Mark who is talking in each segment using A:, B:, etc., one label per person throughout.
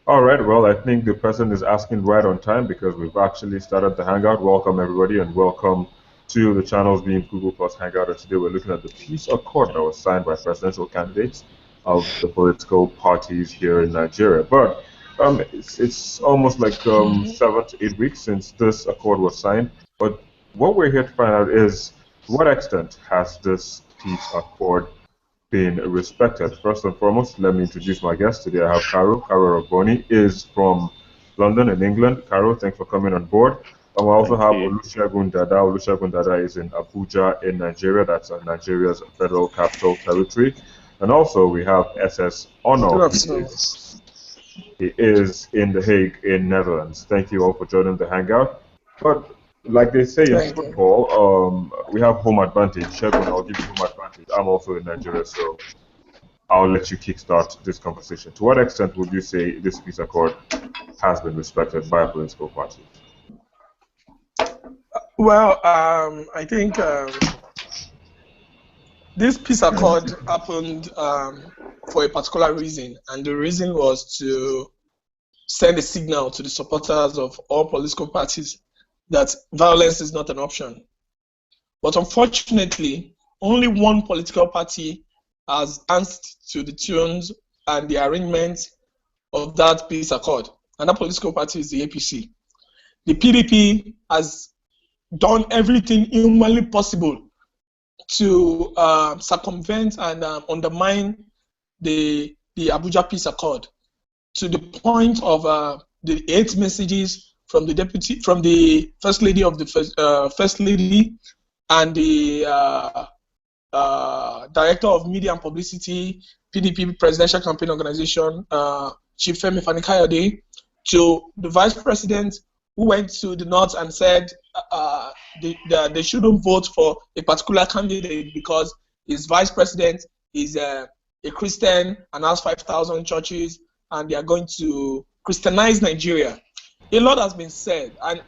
A: All right, well, I think the person is asking right on time because we've actually started the Hangout. Welcome, everybody, and welcome to the channel's being Google Plus Hangout. And today we're looking at the peace accord that was signed by presidential candidates of the political parties here in Nigeria. But it's almost like 7 to 8 weeks since this accord was signed. But what we're here to find out is to what extent has this peace accord been respected. First and foremost, let me introduce my guest. Today I have Caro. Caro Ragboni is from London in England. Caro, thanks for coming on board. And we also
B: Thank
A: have
B: you.
A: Olusegun Dada. Olusegun Dada is in Abuja in Nigeria. That's Nigeria's federal capital territory. And also we have SS
C: Good
A: Ono.
C: afternoon.
A: He is in The Hague in Netherlands. Thank you all for joining the Hangout. But like they say in
C: Thank you.
A: football, we have home advantage. Shegun, I'll give you home advantage. I'm also in Nigeria, so I'll let you kickstart this conversation. To what extent would you say this peace accord has been respected by political parties?
C: Well, I think this peace accord happened for a particular reason, and the reason was to send a signal to the supporters of all political parties that violence is not an option. But unfortunately, only one political party has danced to the tunes and the arrangements of that peace accord, and that political party is the APC. The PDP has done everything humanly possible to circumvent and undermine the Abuja Peace Accord, to the point of the 8 messages from the First Lady of the First Lady and the Director of Media and Publicity, PDP Presidential Campaign Organization, Chief Femi Fani-Kayode, to the Vice President who went to the North and said they shouldn't vote for a particular candidate because his Vice President is a Christian and has 5,000 churches, and they are going to Christianize Nigeria. A lot has been said, and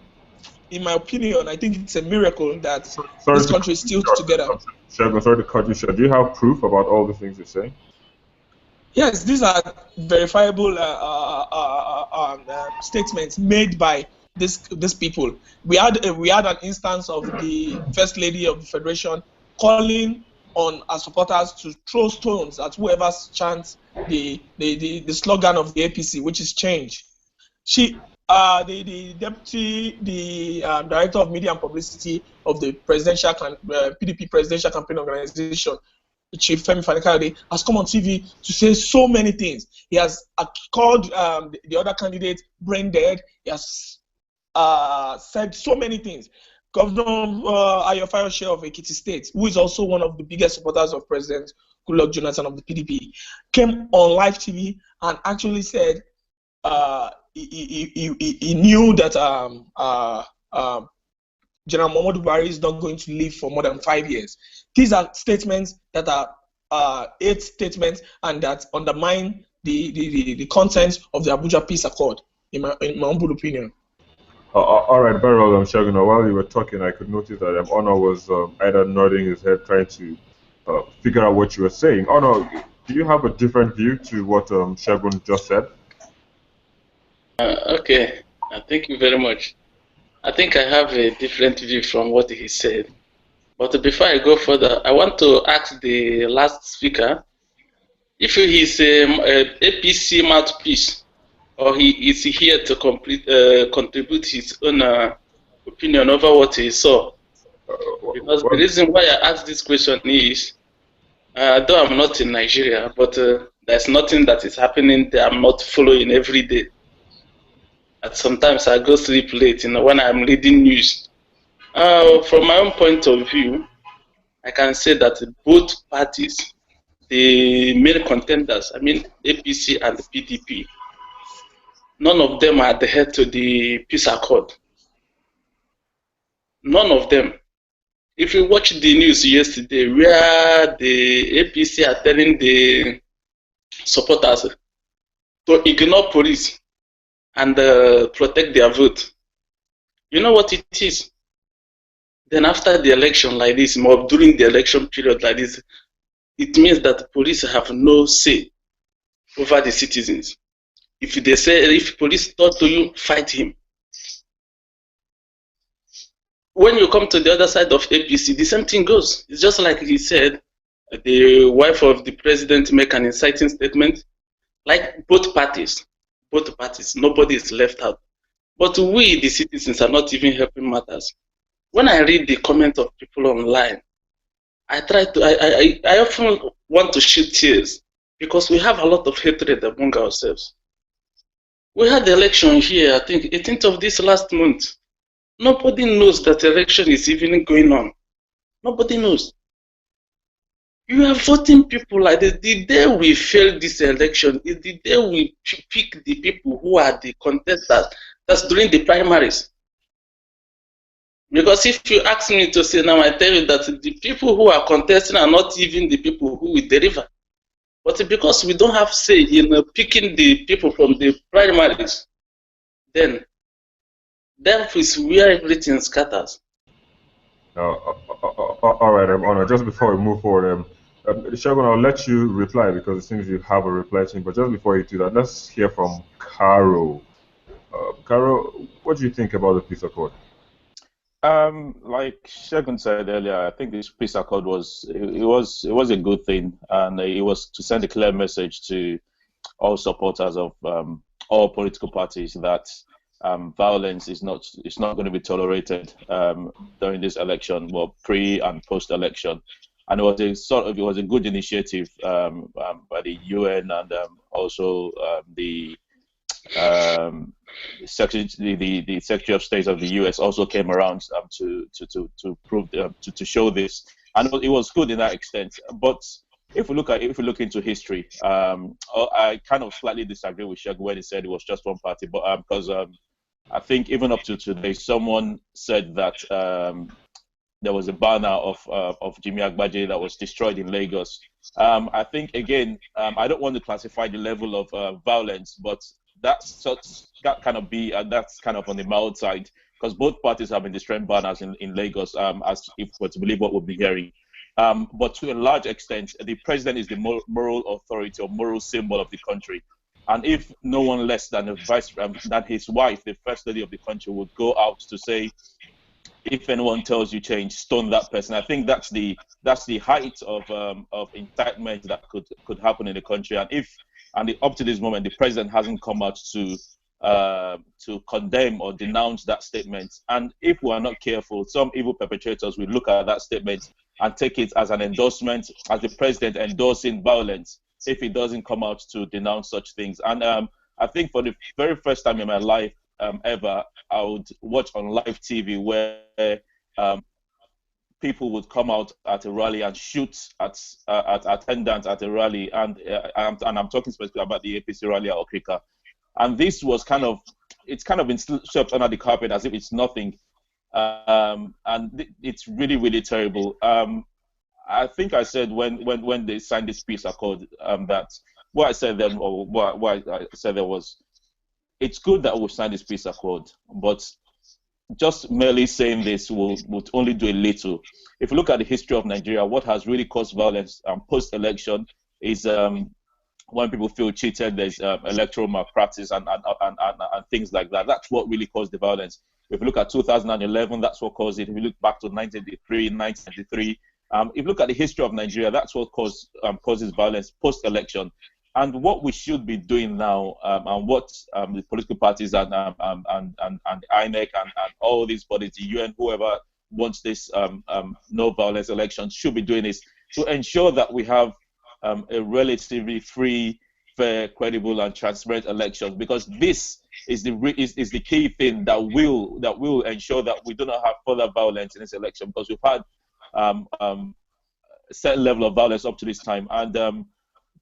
C: in my opinion, I think it's a miracle that this country is still together.
A: Shegun, sorry to cut you short. Do you have proof about all the things you're saying?
C: Yes, these are verifiable statements made by these people. We had an instance of the First Lady of the Federation calling on our supporters to throw stones at whoever chants the slogan of the APC, which is change. The Director of Media and Publicity of the PDP Presidential Campaign Organization, Chief Femi Fani-Kayode, has come on TV to say so many things. He has called the other candidate brain dead. He has said so many things. Governor Ayo Fayose of Ekiti State, who is also one of the biggest supporters of President Goodluck Jonathan of the PDP, came on live TV and actually said he knew that General Muhammadu Buhari is not going to live for more than 5 years. These are statements that are 8 statements and that undermine the content of the Abuja Peace Accord, in my humble opinion.
A: All right, very well, Shegun. While you were talking, I could notice that Honor was either nodding his head, trying to figure out what you were saying. Honor, do you have a different view to what Shegun just said?
B: Okay, thank you very much. I think I have a different view from what he said. But before I go further, I want to ask the last speaker if he is APC mouthpiece, or he is here to contribute his own opinion over what he saw. Because the reason why I ask this question is, though I'm not in Nigeria, but there's nothing that is happening that I'm not following every day. And sometimes I go sleep late, when I'm reading news. From my own point of view, I can say that both parties, the main contenders, I mean APC and the PDP, none of them are adhered to the peace accord. None of them. If you watch the news yesterday, where the APC are telling the supporters to ignore police and protect their vote, you know what it is? Then after the election like this, or during the election period like this, it means that police have no say over the citizens. If they say, if police talk to you, fight him. When you come to the other side of APC, the same thing goes. It's just like he said, the wife of the president make an inciting statement. Like both parties, nobody is left out. But we, the citizens, are not even helping matters. When I read the comment of people online, I often want to shed tears because we have a lot of hatred among ourselves. We had the election here, I think 18th of this last month. Nobody knows that election is even going on. Nobody knows. You are voting people like this. The day we fail this election is the day we pick the people who are the contestants. That's during the primaries. Because if you ask me to say now, I tell you that the people who are contesting are not even the people who will deliver. But because we don't have say in picking the people from the primaries, then that is where everything scatters.
A: All right, Honor, just before we move forward, Shogun, I'll let you reply because it seems you have a reply to me. But just before you do that, let's hear from Caro. Caro, what do you think about the peace accord?
D: Like Shogun said earlier, I think this peace accord was a good thing, and it was to send a clear message to all supporters of all political parties that violence is not going to be tolerated during this election, well, pre and post election. And it was a good initiative by the UN and also the Secretary of State of the US also came around to prove to show this, and it was good in that extent. But if we look into history, I kind of slightly disagree with Shag when he said it was just one party, but because I think even up to today, someone said that there was a banner of Jimmy Agbaje that was destroyed in Lagos. I think again, I don't want to classify the level of violence, but that's kind of on the mild side, because both parties have been destroying banners in Lagos, as if we're to believe what we'll be hearing. But to a large extent, the president is the moral authority or moral symbol of the country. And if no one less than than his wife, the first lady of the country, would go out to say, if anyone tells you change, stone that person. I think that's the height of incitement that could happen in the country. And up to this moment, the president hasn't come out to condemn or denounce that statement. And if we are not careful, some evil perpetrators will look at that statement and take it as an endorsement, as the president endorsing violence, if he doesn't come out to denounce such things. And I think for the very first time in my life ever, I would watch on live TV where people would come out at a rally and shoot at attendants at a rally, and I'm talking specifically about the APC rally at Okrika. And this was it's been swept under the carpet as if it's nothing, and it's really, really terrible. I think I said when they signed this peace accord that what I said then, or what I said there was, it's good that we signed this peace accord, but just merely saying this would only do a little. If you look at the history of Nigeria, what has really caused violence post-election is when people feel cheated, there's electoral malpractice and things like that. That's what really caused the violence. If you look at 2011, that's what caused it. If you look back to 1993, if you look at the history of Nigeria, that's what causes violence post-election. And what we should be doing now, and what the political parties and INEC and all these bodies, the UN, whoever wants this no violence election, should be doing is to ensure that we have a relatively free, fair, credible, and transparent elections. Because this is the key thing that will ensure that we do not have further violence in this election. Because we've had a certain level of violence up to this time, and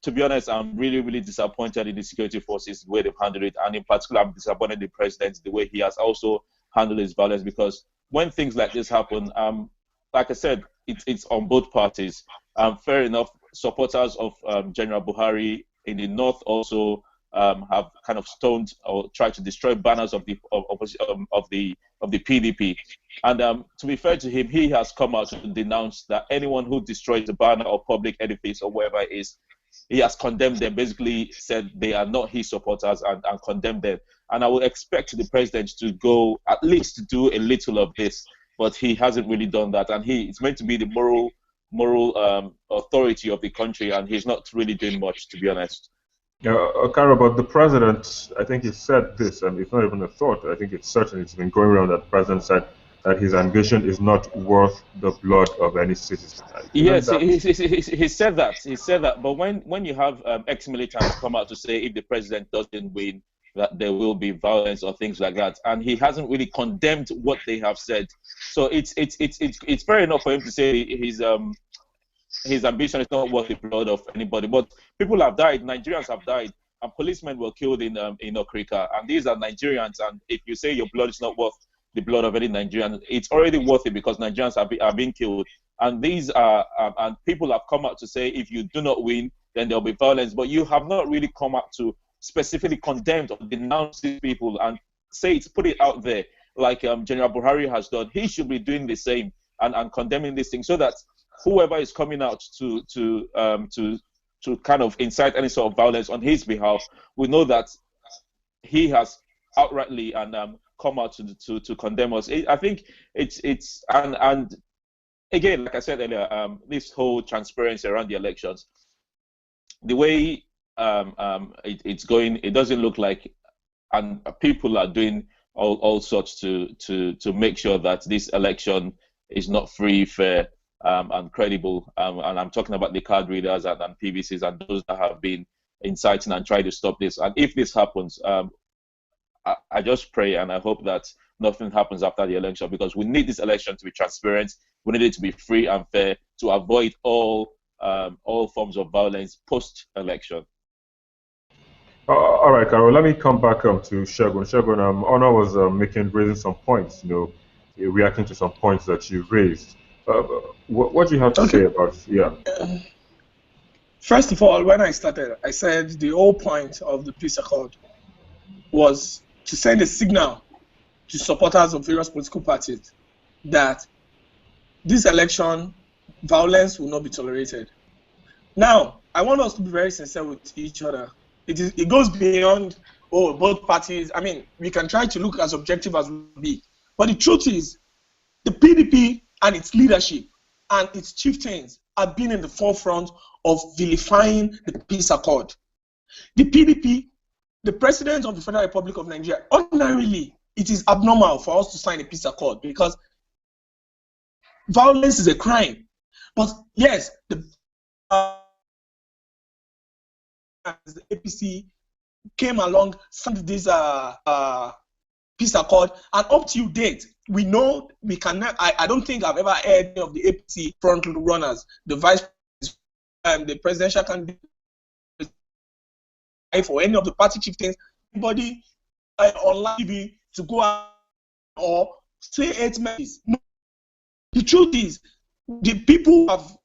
D: to be honest, I'm really, really disappointed in the security forces, the way they've handled it. And in particular, I'm disappointed in the president, the way he has also handled his violence. Because when things like this happen, like I said, it's on both parties. Fair enough, supporters of General Buhari in the north also have kind of stoned or tried to destroy banners of the PDP. And to be fair to him, he has come out to denounce that anyone who destroys a banner or public edifice or wherever it is he has condemned them, basically said they are not his supporters and condemned them. And I would expect the president to go at least to do a little of this, but he hasn't really done that. And he is meant to be the moral authority of the country, and he's not really doing much, to be honest.
A: Kara, but the president, I think he said this, and it's not even a thought. I think it's certain. It's been going around that the president said that his ambition is not worth the blood of any citizen.
D: Yes, he said that. He said that. But when you have ex-militants come out to say if the president doesn't win, that there will be violence or things like that, and he hasn't really condemned what they have said. So it's fair enough for him to say his ambition is not worth the blood of anybody. But people have died. Nigerians have died, and policemen were killed in Okrika, and these are Nigerians. And if you say your blood is not worth the blood of any Nigerian, it's already worth it because Nigerians are being killed. And these are and people have come out to say if you do not win, then there'll be violence. But you have not really come out to specifically condemn or denounce these people and say it, put it out there like General Buhari has done. He should be doing the same and condemning these things, so that whoever is coming out to kind of incite any sort of violence on his behalf, we know that he has outrightly and come out to condemn us. I think it's and again, like I said earlier, this whole transparency around the elections, the way it's going, it doesn't look like, and people are doing all sorts to make sure that this election is not free, fair, and credible. And I'm talking about the card readers and PVCs and those that have been inciting and trying to stop this. And if this happens, I just pray and I hope that nothing happens after the election, because we need this election to be transparent. We need it to be free and fair to avoid all forms of violence post-election.
A: All right, Carol. Let me come back to Segun. Segun, Honor was raising some points. Reacting to some points that you raised. What do you have to say about it? Yeah.
C: First of all, when I started, I said the whole point of the peace accord was to send a signal to supporters of various political parties that this election, violence will not be tolerated. Now, I want us to be very sincere with each other. It goes beyond, both parties. I mean, we can try to look as objective as we be. But the truth is, the PDP and its leadership and its chieftains have been in the forefront of vilifying the peace accord. The PDP, the President of the Federal Republic of Nigeria, ordinarily, it is abnormal for us to sign a peace accord because violence is a crime. But yes, the APC came along, signed this peace accord, and up to date, we know we cannot. I don't think I've ever heard any of the APC front runners, the the presidential candidate, for any of the party chieftains, anybody on TV to go out or say 8 minutes. No. The truth is, the people have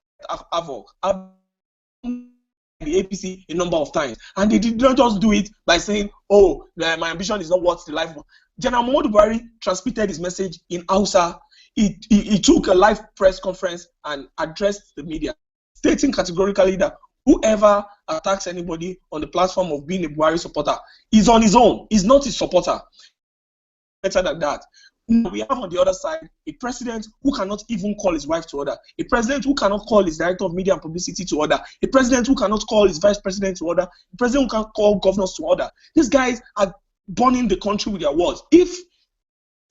C: the APC a number of times, and they did not just do it by saying, my ambition is not worth the life. General Muhammadu Buhari transmitted his message in Hausa. He took a live press conference and addressed the media, stating categorically that whoever attacks anybody on the platform of being a Buhari supporter is on his own. He's not his supporter. Better than that. We have on the other side a president who cannot even call his wife to order, a president who cannot call his director of media and publicity to order, a president who cannot call his vice president to order, a president who can't call governors to order. These guys are burning the country with their words. If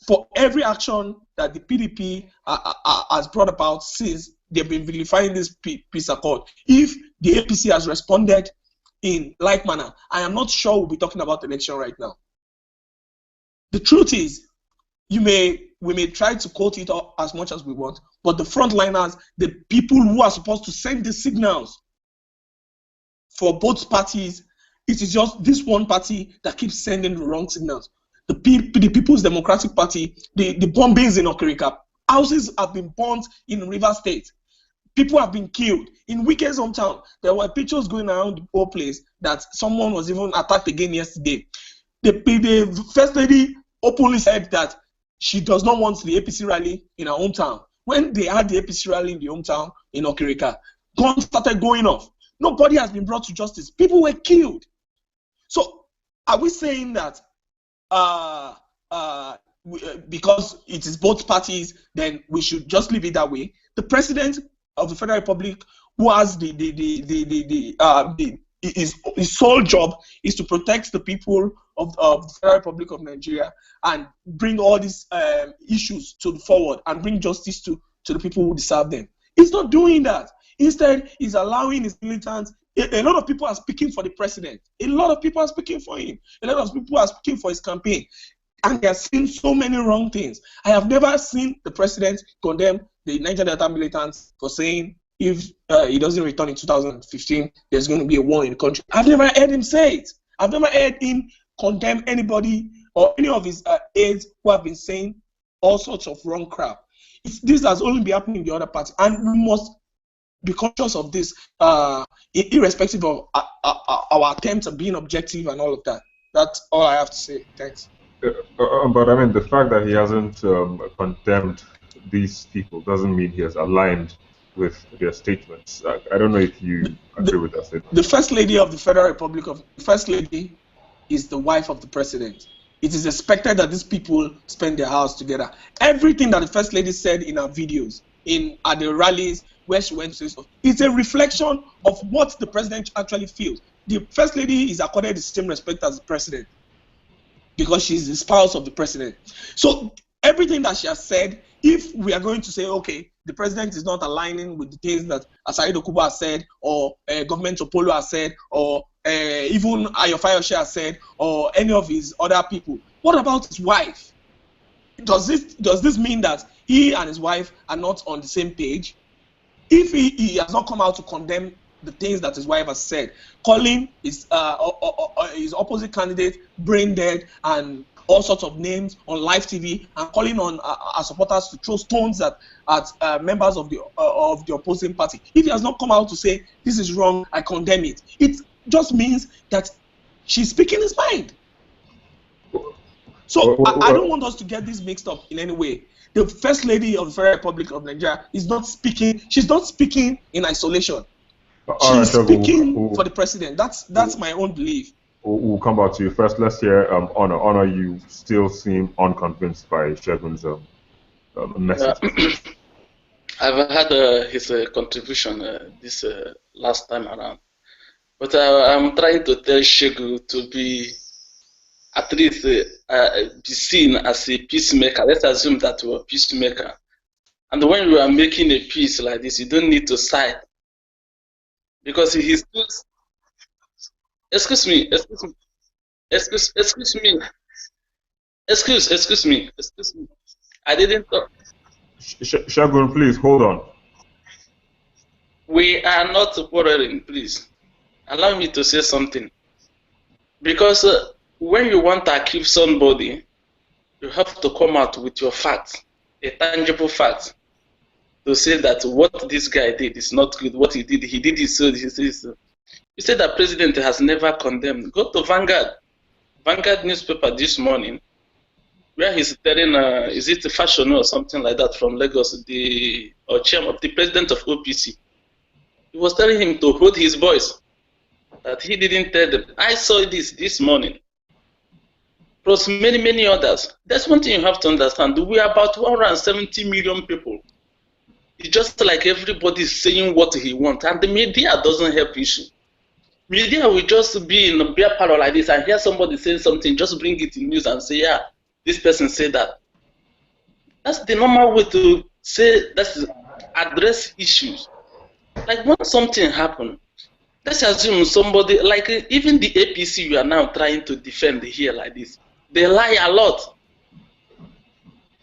C: for every action that the PDP has brought about since they've been vilifying this peace accord, if the APC has responded in like manner, I am not sure we'll be talking about election right now. The truth is, we may try to quote it up as much as we want, but the frontliners, the people who are supposed to send the signals for both parties, it is just this one party that keeps sending the wrong signals. The People's Democratic Party, the bombings in Okerika, houses have been burnt in Rivers State. People have been killed. In Wike's hometown, there were pictures going around the whole place that someone was even attacked again yesterday. The First Lady openly said that she does not want the APC rally in her hometown. When they had the APC rally in the hometown in Okerika, guns started going off. Nobody has been brought to justice. People were killed. So are we saying that because it is both parties, then we should just leave it that way? The president of the Federal Republic, who has his sole job is to protect the people of the Federal Republic of Nigeria and bring all these issues to the forward and bring justice to the people who deserve them. He's not doing that. Instead, he's allowing his militants. A lot of people are speaking for the president. A lot of people are speaking for him. A lot of people are speaking for his campaign. And they are seeing so many wrong things. I have never seen the president condemn the Niger Delta militants for saying if he doesn't return in 2015, there's going to be a war in the country. I've never heard him say it. I've never heard him condemn anybody or any of his aides who have been saying all sorts of wrong crap. This has only been happening in the other party, and we must be conscious of this, irrespective of our attempts at being objective and all of that. That's all I have to say. Thanks.
A: But I mean, the fact that he hasn't condemned these people doesn't mean he has aligned with their statements. I don't know if you agree with that statement.
C: The First Lady of the Federal Republic First Lady is the wife of the president. It is expected that these people spend their hours together. Everything that the First Lady said in her videos, at the rallies where she went to say so, it's a reflection of what the president actually feels. The First Lady is accorded the same respect as the president because she's the spouse of the president. So everything that she has said, if we are going to say, okay, the president is not aligning with the things that Asari Dokubo has said, or Government Opolo has said, or even Ayo Fayose has said, or any of his other people, what about his wife? Does this mean that he and his wife are not on the same page? If he has not come out to condemn the things that his wife has said, calling his opposite candidate brain dead and all sorts of names on live TV, and calling on our supporters to throw stones at members of the opposing party. If he has not come out to say this is wrong, I condemn it, it just means that she's speaking his mind. So I don't want us to get this mixed up in any way. The First Lady of the Federal Republic of Nigeria is not speaking. She's not speaking in isolation. She's speaking for the president. That's my own belief.
A: We'll come back to you. First, let's hear Honor. Honor, you still seem unconvinced by Segun's message.
B: I've had his contribution this last time around. But I'm trying to tell Segun to be at least be seen as a peacemaker. Let's assume that you're a peacemaker. And when you are making a peace like this, you don't need to side. Because he's still... Excuse me. I didn't talk.
A: Segun, please, hold on.
B: We are not quarreling, please. Allow me to say something. Because when you want to accuse somebody, you have to come out with your facts, a tangible fact, to say that what this guy did is not good, what he did it so, he says so. You said that president has never condemned. Go to Vanguard newspaper this morning, where he's telling, is it Fashion or something like that from Lagos, the chairman of the president of OPC. He was telling him to hold his voice, that he didn't tell them. I saw this morning, plus many others. There's one thing you have to understand. We are about 170 million people. It's just like everybody's saying what he wants, and the media doesn't help issue. Media will just be in a beer parlor like this and hear somebody saying something, just bring it in news and say, yeah, this person said that. That's the normal way to say, that's address issues. Like when something happens, let's assume somebody, like even the APC you are now trying to defend here like this, they lie a lot.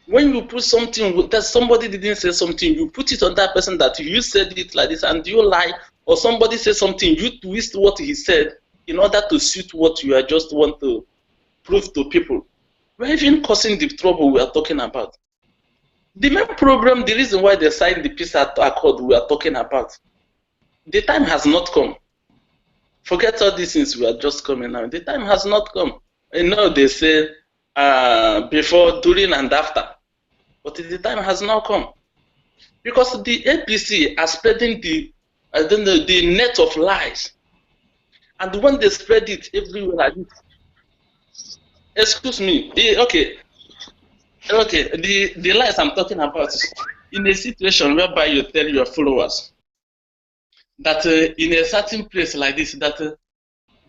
B: When you put something that somebody didn't say something, you put it on that person that you said it like this and you lie, or somebody says something, you twist what he said in order to suit what you just want to prove to people. We're even causing the trouble we are talking about. The main problem, the reason why they signed the peace accord we are talking about, the time has not come. Forget all these things we are just coming now. The time has not come. You know, they say before, during, and after. But the time has not come. Because the APC are spreading the then the net of lies. And when they spread it everywhere like this, excuse me, okay, the lies I'm talking about is in a situation whereby you tell your followers that in a certain place like this, that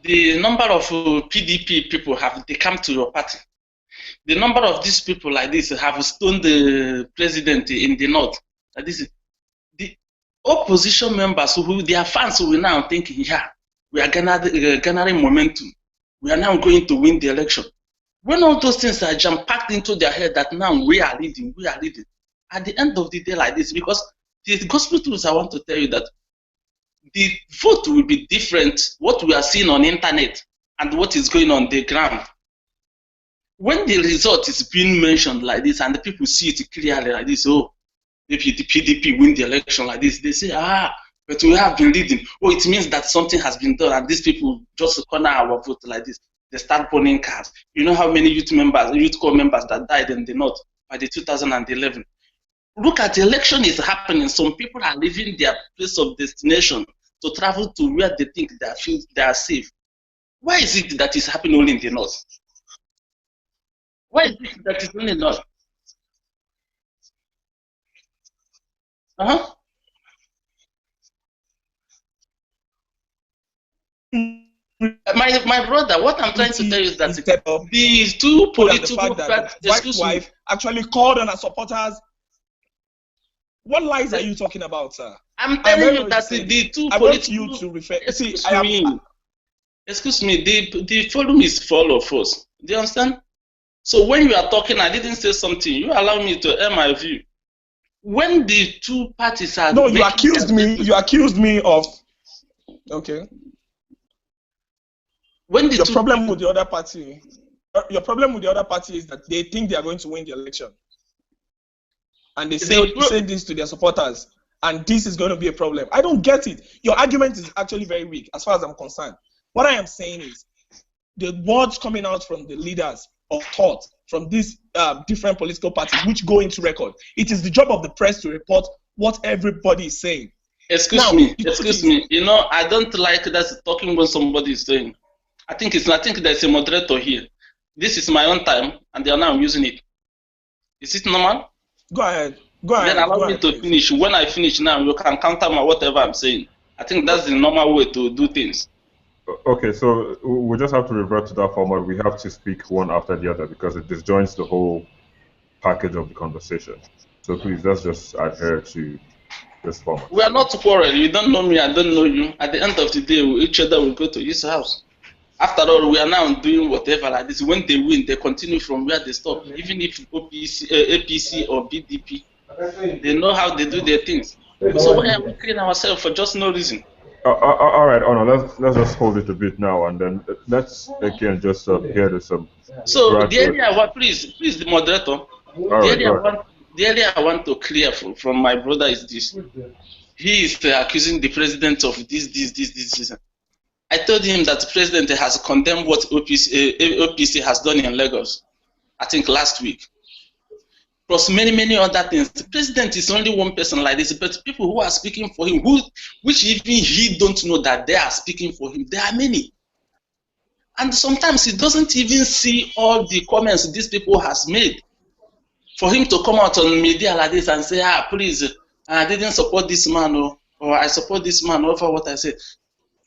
B: the number of PDP people they come to your party. The number of these people like this have stoned the president in the north. Like this, the opposition members their fans will now think, yeah, we are garnering momentum. We are now going to win the election. When all those things are jam-packed into their head that now we are leading, at the end of the day like this, because the gospel truth I want to tell you that the vote will be different, what we are seeing on internet and what is going on the ground. When the result is being mentioned like this and the people see it clearly like this, oh, maybe the PDP win the election like this, they say, but we have been leading. Oh, it means that something has been done and these people just corner our vote like this. They start burning cars. You know how many youth corps members that died in the north by the 2011. Look at the election is happening. Some people are leaving their place of destination to travel to where they think they are safe. Why is it that is happening only in the north? Why is it that is only in the north? My brother, what I'm trying to tell you is that these two political
C: parties, wife actually called on her supporters. What lies are you talking about, sir?
B: I'm telling you that the two
C: I want you to refer.
B: Excuse me. The forum is for all of us. Do you understand? So when you are talking, I didn't say something. You allow me to air my view. When the two parties are
C: you accused me. You accused me of. Okay.
B: When
C: your problem with the other party, is that they think they are going to win the election, and they say this to their supporters, and this is going to be a problem. I don't get it. Your argument is actually very weak, as far as I'm concerned. What I am saying is, the words coming out from the leaders of thought from these different political parties, which go into record, it is the job of the press to report what everybody is saying.
B: Excuse me. You know, I don't like that talking when somebody is saying. I think there's a moderator here. This is my own time, and they are now using it. Is it normal?
C: Go ahead.
B: Then allow me to finish. When I finish now, you can counter whatever I'm saying. I think that's the normal way to do things.
A: Okay, so we just have to revert to that format. We have to speak one after the other because it disjoins the whole package of the conversation. So please, let's just adhere to this format.
B: We are not quarreling. You don't know me, I don't know you. At the end of the day, each other will go to his house. After all, we are now doing whatever like this. When they win, they continue from where they stop. Even if APC or BDP, they know how they do their things. So why are we killing ourselves for just no reason?
A: All right, let's just hold it a bit now, and then let's again just hear some.
B: So the area, please, the moderator. The area I want to clear from my brother is this. He is accusing the president of this. I told him that the president has condemned what OPC has done in Lagos, I think last week. Plus many other things. The president is only one person like this, but people who are speaking for him, which even he don't know that they are speaking for him, there are many. And sometimes he doesn't even see all the comments these people has made. For him to come out on media like this and say, please, I didn't support this man, or I support this man over what I said.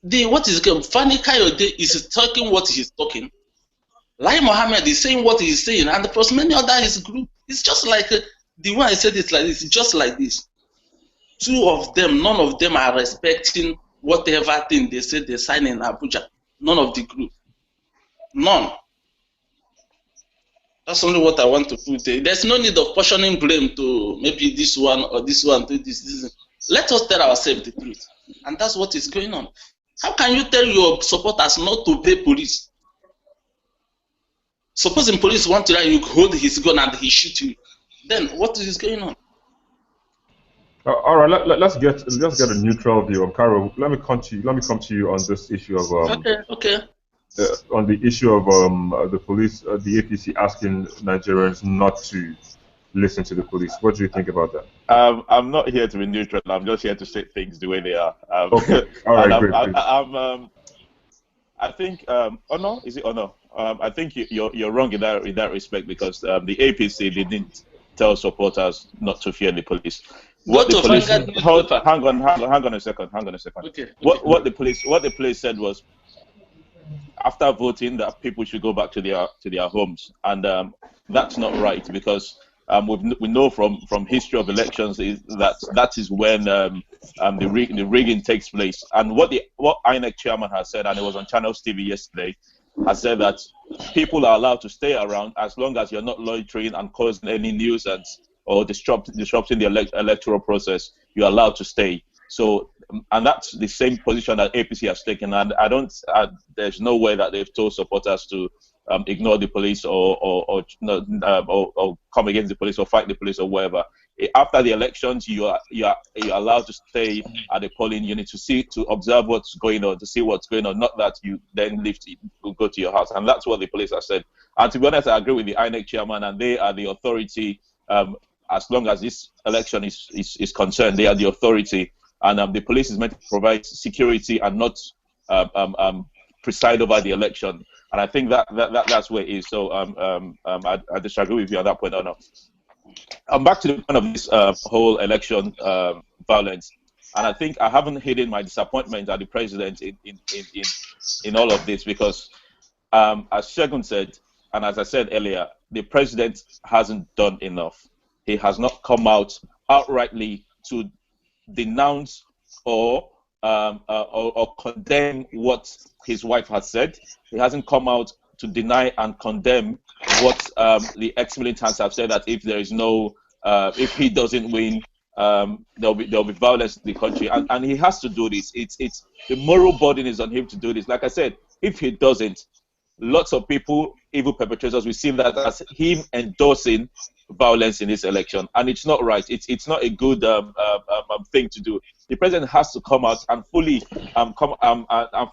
B: What is going? Fani Kayode is talking what he's talking. Lai Mohammed is saying what he's saying, and plus many other his group. It's just like the one I said it like this. It's just like this. Two of them, none of them are respecting whatever thing they said they signed in Abuja. None of the group. None. That's only what I want to put there. There's no need of portioning blame to maybe this one or this one to this. Let us tell ourselves the truth, and that's what is going on. How can you tell your supporters not to pay police? Supposing police want to you hold his gun and he shoot you, then what is going on?
A: All right, let's get a neutral view. Carol, let me come to you on this issue of
B: okay.
A: On the issue of the police, the APC asking Nigerians not to listen to the police. What do you think about that?
D: I'm not here to be neutral. I'm just here to say things the way they are.
A: Okay, all
D: And
A: right, great, great.
D: I think Honor, is it Honor? I think you're wrong in that respect, because the APC didn't tell supporters not to fear the police.
B: Go
D: What the
B: to
D: police
B: Vanguard newspaper.
D: hang on a second.
B: Okay.
D: What the police said was, after voting, that people should go back to their homes, and that's not right, because we know from history of elections that is when the rigging takes place. And what INEC chairman has said, and it was on Channels TV yesterday, has said that people are allowed to stay around as long as you're not loitering and causing any nuisance or disrupting the electoral process. You're allowed to stay. So, and that's the same position that APC has taken. And there's no way that they've told supporters to ignore the police or come against the police or fight the police or whatever. After the elections, you're allowed to stay at the polling unit to observe what's going on, to see what's going on. Not that you then leave to go to your house. And that's what the police have said. And to be honest, I agree with the INEC chairman, and they are the authority. As long as this election is concerned, they are the authority. And the police is meant to provide security and not preside over the election. And I think that's where it is. So I disagree with you on that point. Or not. I'm back to the point of this whole election violence, and I think I haven't hidden my disappointment at the president in all of this, because as Segun said, and as I said earlier, the president hasn't done enough. He has not come out outrightly to denounce or condemn what his wife has said. He hasn't come out to deny and condemn what the ex-militants have said, that if there is no, if he doesn't win, there'll be violence in the country, and he has to do this. It's the moral burden is on him to do this. Like I said, if he doesn't, lots of people, evil perpetrators, will see that as him endorsing violence in this election, and it's not right. It's not a good thing to do. The president has to come out and fully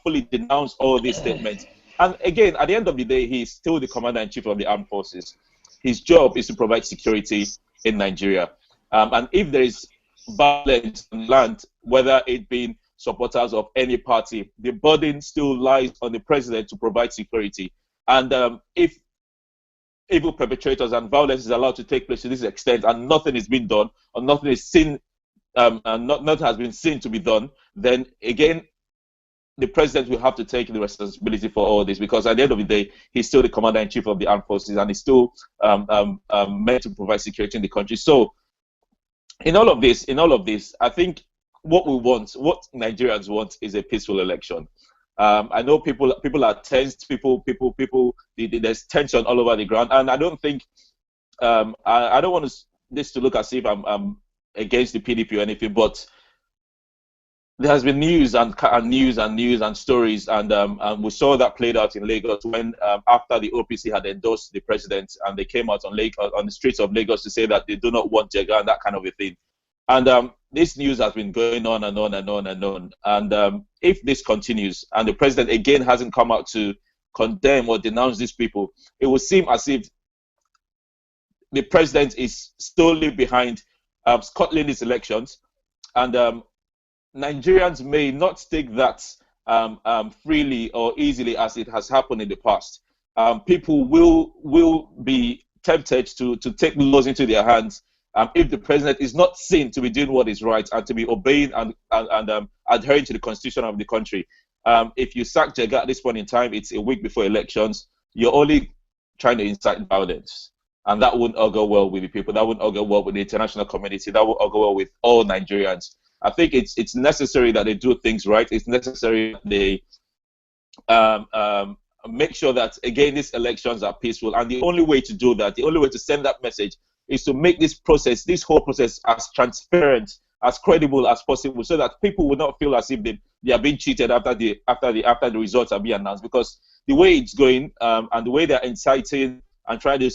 D: fully denounce all these statements. And again, at the end of the day, he's still the commander-in-chief of the armed forces. His job is to provide security in Nigeria. And if there is violence on land, whether it be supporters of any party, the burden still lies on the president to provide security. And if evil perpetrators and violence is allowed to take place to this extent, and nothing is being done, or nothing is seen, and nothing has been seen to be done, then again, the president will have to take the responsibility for all this, because at the end of the day, he's still the commander-in-chief of the armed forces, and he's still meant to provide security in the country. So, in all of this, I think what Nigerians want, is a peaceful election. I know people are tensed. There's tension all over the ground, and I don't think I don't want this to look as if I'm against the PDP or anything, but there has been news and stories, and we saw that played out in Lagos when after the OPC had endorsed the president, and they came out on the streets of Lagos to say that they do not want Jega and that kind of a thing. And this news has been going on and on and on and on. And if this continues, and the president again hasn't come out to condemn or denounce these people, it will seem as if the president is solely behind scuttling these elections, and Nigerians may not take that freely or easily as it has happened in the past. People will be tempted to take laws into their hands if the president is not seen to be doing what is right and to be obeying and adhering to the constitution of the country. If you sack Jega at this point in time, it's a week before elections, you're only trying to incite violence. And that wouldn't all go well with the people. That wouldn't all go well with the international community. That would all go well with all Nigerians. I think it's necessary that they do things right. It's necessary that they make sure that, again, these elections are peaceful. And the only way to do that, the only way to send that message, is to make this whole process, as transparent, as credible as possible, so that people will not feel as if they are being cheated after the results are being announced. Because the way it's going, and the way they're inciting and trying to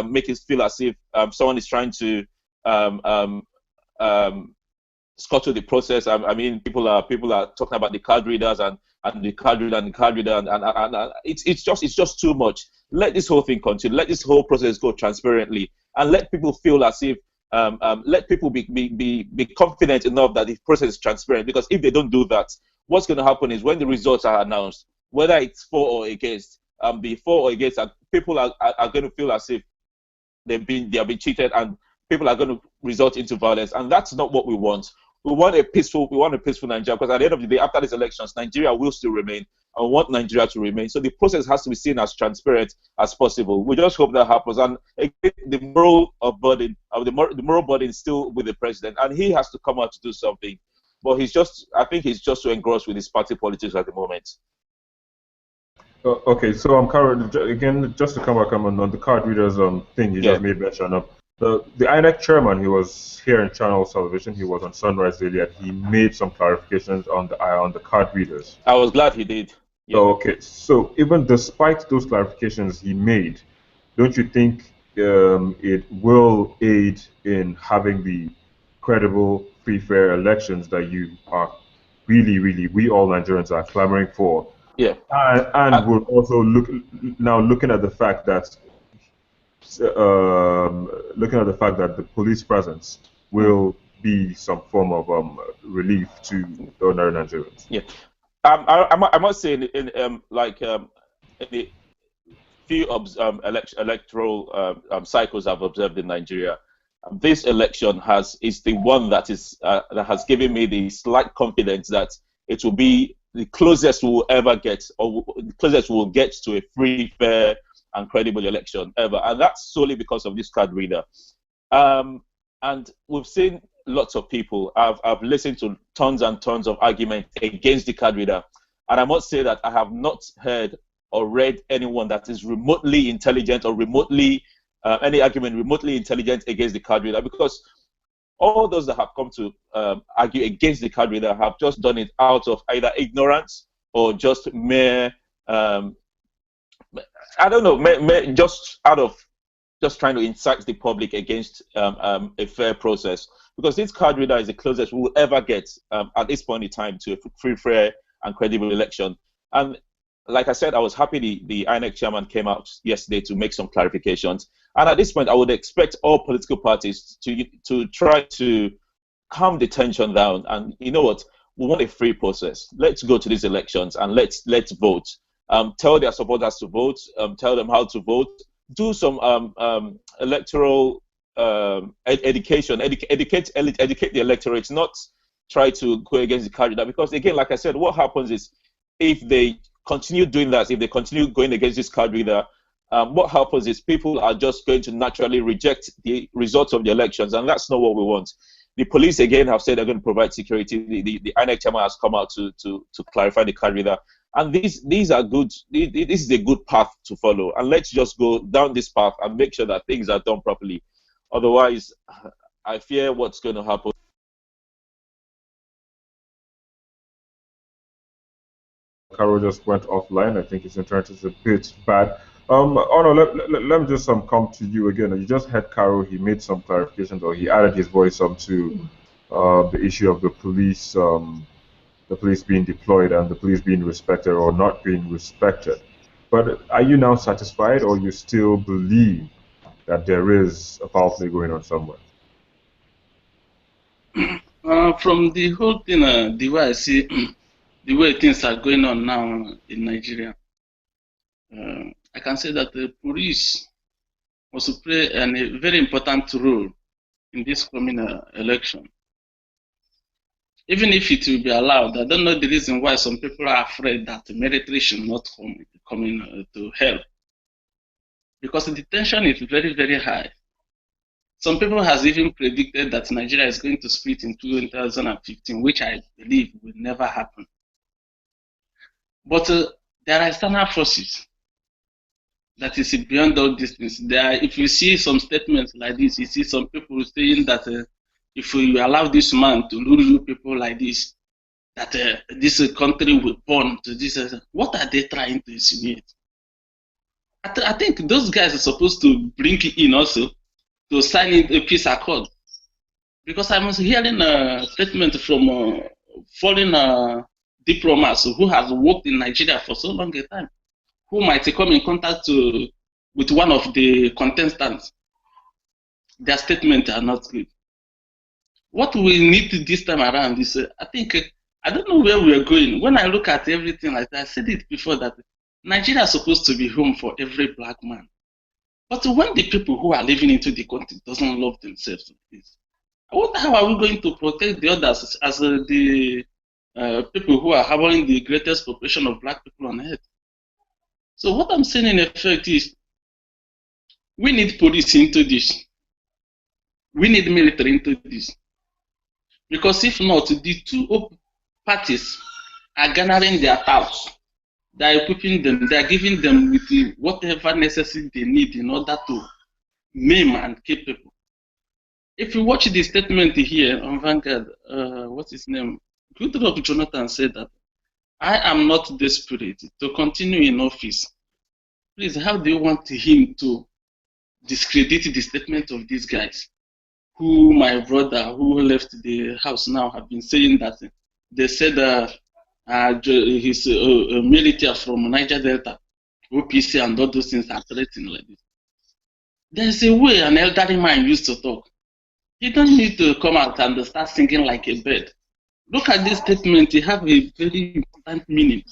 D: make it feel as if someone is trying to scuttle the process. I mean, people are talking about the card readers and and the card reader and the card reader, and it's just too much. Let this whole thing continue. Let this whole process go transparently, and let people feel as if let people be confident enough that the process is transparent. Because if they don't do that, what's going to happen is when the results are announced, whether it's for or against, before or against, people are going to feel as if they have been cheated, and people are going to result into violence, and that's not what we want. We want a peaceful Nigeria, because at the end of the day, after these elections, Nigeria will still remain. I want Nigeria to remain. So the process has to be seen as transparent as possible. We just hope that happens. And again, the moral burden is still with the president, and he has to come out to do something. But I think he's just so engrossed with his party politics at the moment.
A: Okay, so I'm currently, again, just to come back on the card readers thing you just made mention of. The INEC chairman, he was here in Channel Television, he was on Sunrise Daily, and he made some clarifications on the card readers.
D: I was glad he did.
A: Yeah. Okay, so even despite those clarifications he made, don't you think it will aid in having the credible, free, fair elections that you are we all Nigerians are clamoring for?
D: Yeah.
A: And we're also looking at the fact that the police presence will be some form of relief to the ordinary Nigerians.
D: Yeah. I must say in the few electoral cycles I've observed in Nigeria, this election is the one that has given me the slight confidence that it will be the closest we'll ever get, or the closest we'll get to a free, fair, and credible election ever, and that's solely because of this card reader. And we've seen lots of people. I've listened to tons and tons of arguments against the card reader, and I must say that I have not heard or read anyone that is remotely intelligent or any argument remotely intelligent against the card reader, because all those that have come to argue against the card reader have just done it out of either ignorance or just mere I don't know, just out of trying to incite the public against a fair process, because this card reader is the closest we will ever get at this point in time to a free, fair, and credible election. And like I said, I was happy the INEC chairman came out yesterday to make some clarifications. And at this point, I would expect all political parties to try to calm the tension down. And you know what? We want a free process. Let's go to these elections and let's vote. Tell their supporters to vote. Tell them how to vote. Do some electoral education. Educate the electorate. Not try to go against the candidate, because again, like I said, what happens is if they continue doing that, if they continue going against this card reader, what happens is people are just going to naturally reject the results of the elections, and that's not what we want. The police again have said they're going to provide security. The INEC chairman has come out to clarify the card reader, and these are good. This is a good path to follow, and let's just go down this path and make sure that things are done properly. Otherwise, I fear what's going to happen.
A: Carol just went offline. I think his internet is a bit bad. Let me just come to you again. You just heard Carol. He made some clarifications, or he added his voice to the issue of the police being deployed and the police being respected or not being respected. But are you now satisfied, or you still believe that there is a foul play going on somewhere?
B: From the whole thing, the way I see the way things are going on now in Nigeria, I can say that the police was to play a very important role in this coming election. Even if it will be allowed, I don't know the reason why some people are afraid that the military should not come in to help. Because the tension is very, very high. Some people have even predicted that Nigeria is going to split in 2015, which I believe will never happen. But there are external forces that is beyond all these things. If you see some statements like this, you see some people saying that if you allow this man to rule you people like this, that this country will burn to this. What are they trying to insinuate? I think those guys are supposed to bring it in also to sign in a peace accord. Because I was hearing a statement from foreign diplomats who has worked in Nigeria for so long a time, who might come in contact with one of the contestants. Their statements are not good. What we need this time around is, I think, I don't know where we are going. When I look at everything like that, I said it before that Nigeria is supposed to be home for every black man. But when the people who are living into the country doesn't love themselves, I wonder how are we going to protect the others as the people who are harboring the greatest population of black people on earth. So what I'm saying in effect is, we need police into this. We need military into this. Because if not, the two parties are garnering their touts. They are equipping them, they are giving them with whatever necessary they need in order to maim and kill people. If you watch the statement here on Vanguard, what's his name? Goodluck Jonathan said that I am not desperate to continue in office. Please, how do you want him to discredit the statement of these guys? Who my brother who left the house now have been saying that they said his military from Niger Delta, OPC and all those things are threatening like this. There's a way an elderly man used to talk. He don't need to come out and start singing like a bird. Look at this statement, it has a very important meaning.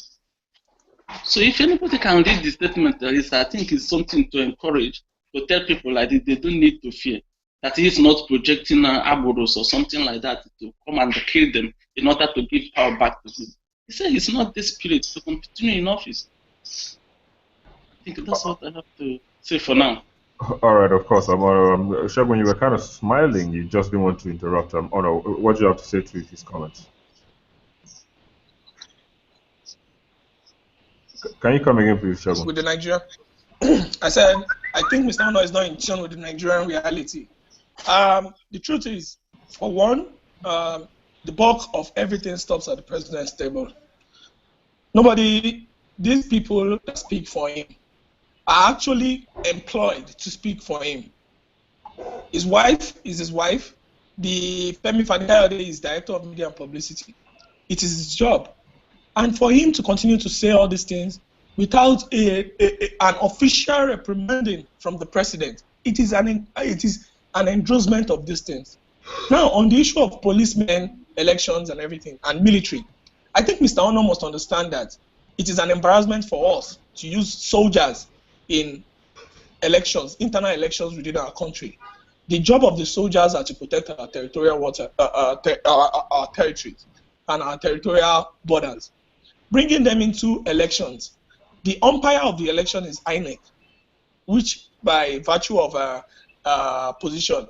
B: So if anybody can read the statement, I think it's something to encourage, to tell people like this, they don't need to fear. That he is not projecting Aburos or something like that to come and kill them in order to give power back to him. He said he's not desperate to continue in office. I think that's what I have to say for now.
A: All right, of course. Segun, you were kind of smiling. You just didn't want to interrupt. Honor, what do you have to say to his comments? Can you come again, please, Segun?
C: With the Nigerian, I said, I think Mr. Honor is not in tune with the Nigerian reality. The truth is, for one, the bulk of everything stops at the president's table. These people that speak for him are actually employed to speak for him. His wife is his wife. The Femi Fani-Kayode is director of media and publicity. It is his job. And for him to continue to say all these things without an official reprimanding from the president, it is an endorsement of these things. Now, on the issue of policemen, elections, and everything, and military, I think Mr. Ono must understand that it is an embarrassment for us to use soldiers in elections, internal elections within our country. The job of the soldiers are to protect our territorial water, our territories and our territorial borders. Bringing them into elections, the umpire of the election is INEC, which by virtue of position,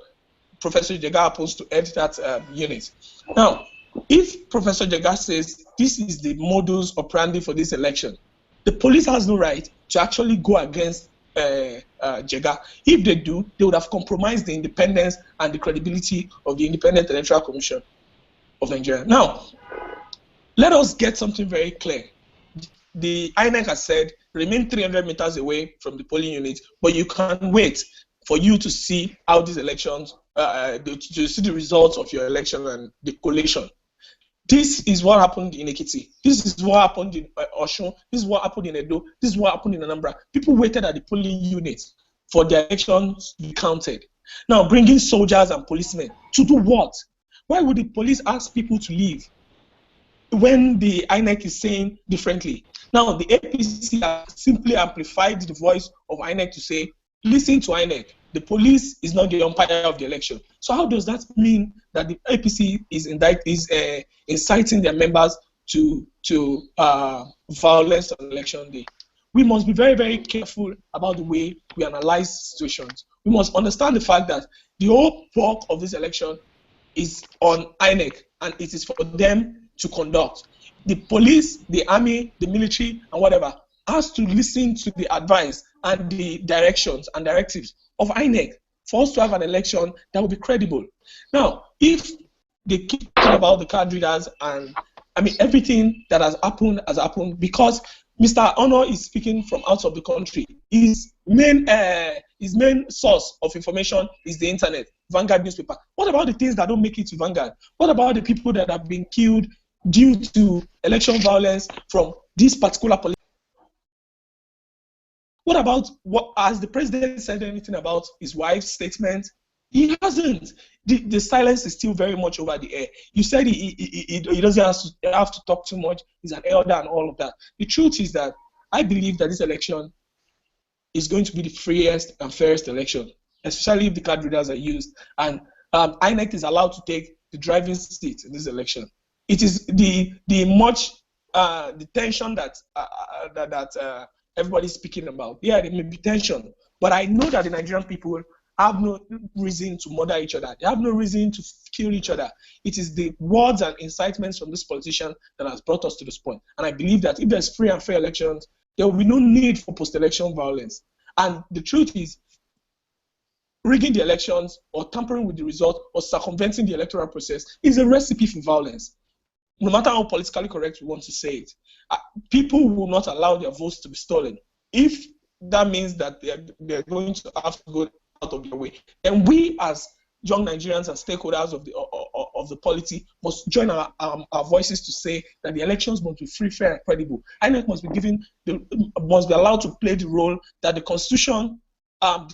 C: Professor Jega happens to head that unit. Now, if Professor Jega says this is the modus operandi for this election, the police has no right to actually go against Jega. If they do, they would have compromised the independence and the credibility of the Independent Electoral Commission of Nigeria. Now, let us get something very clear. The INEC has said remain 300 meters away from the polling unit, but you can wait for you to see how these elections, to see the results of your election and the collation. This is what happened in Ekiti. This is what happened in Osun. This is what happened in Edo. This is what happened in Anambra. People waited at the polling units for their elections to be counted. Now, bringing soldiers and policemen to do what? Why would the police ask people to leave when the INEC is saying differently? Now, the APC has simply amplified the voice of INEC to say, listen to INEC. The police is not the umpire of the election. So how does that mean that the APC is inciting their members to violence on election day? We must be very, very careful about the way we analyze situations. We must understand the fact that the whole bulk of this election is on INEC, and it is for them to conduct. The police, the army, the military, and whatever has to listen to the advice and the directions and directives of INEC for us to have an election that will be credible. Now, if they keep talking about the card readers and everything that has happened because Mr. Ono is speaking from out of the country. His main source of information is the internet, Vanguard newspaper. What about the things that don't make it to Vanguard? What about the people that have been killed due to election violence from this particular political. What about what has the president said anything about his wife's statement? He hasn't. The silence is still very much over the air. You said he doesn't have to talk too much. He's an elder and all of that. The truth is that I believe that this election is going to be the freest and fairest election, especially if the card readers are used. And INEC is allowed to take the driving seat in this election. It is the tension that everybody's speaking about. Yeah, there may be tension, but I know that the Nigerian people have no reason to murder each other. They have no reason to kill each other. It is the words and incitements from this politician that has brought us to this point. And I believe that if there's free and fair elections, there will be no need for post-election violence. And the truth is, rigging the elections or tampering with the result or circumventing the electoral process is a recipe for violence. No matter how politically correct we want to say it, people will not allow their votes to be stolen. If that means that they're going to have to go out of their way, then we as young Nigerians and stakeholders of the polity must join our voices to say that the elections must be free, fair, and credible. INEC must be allowed to play the role that the Constitution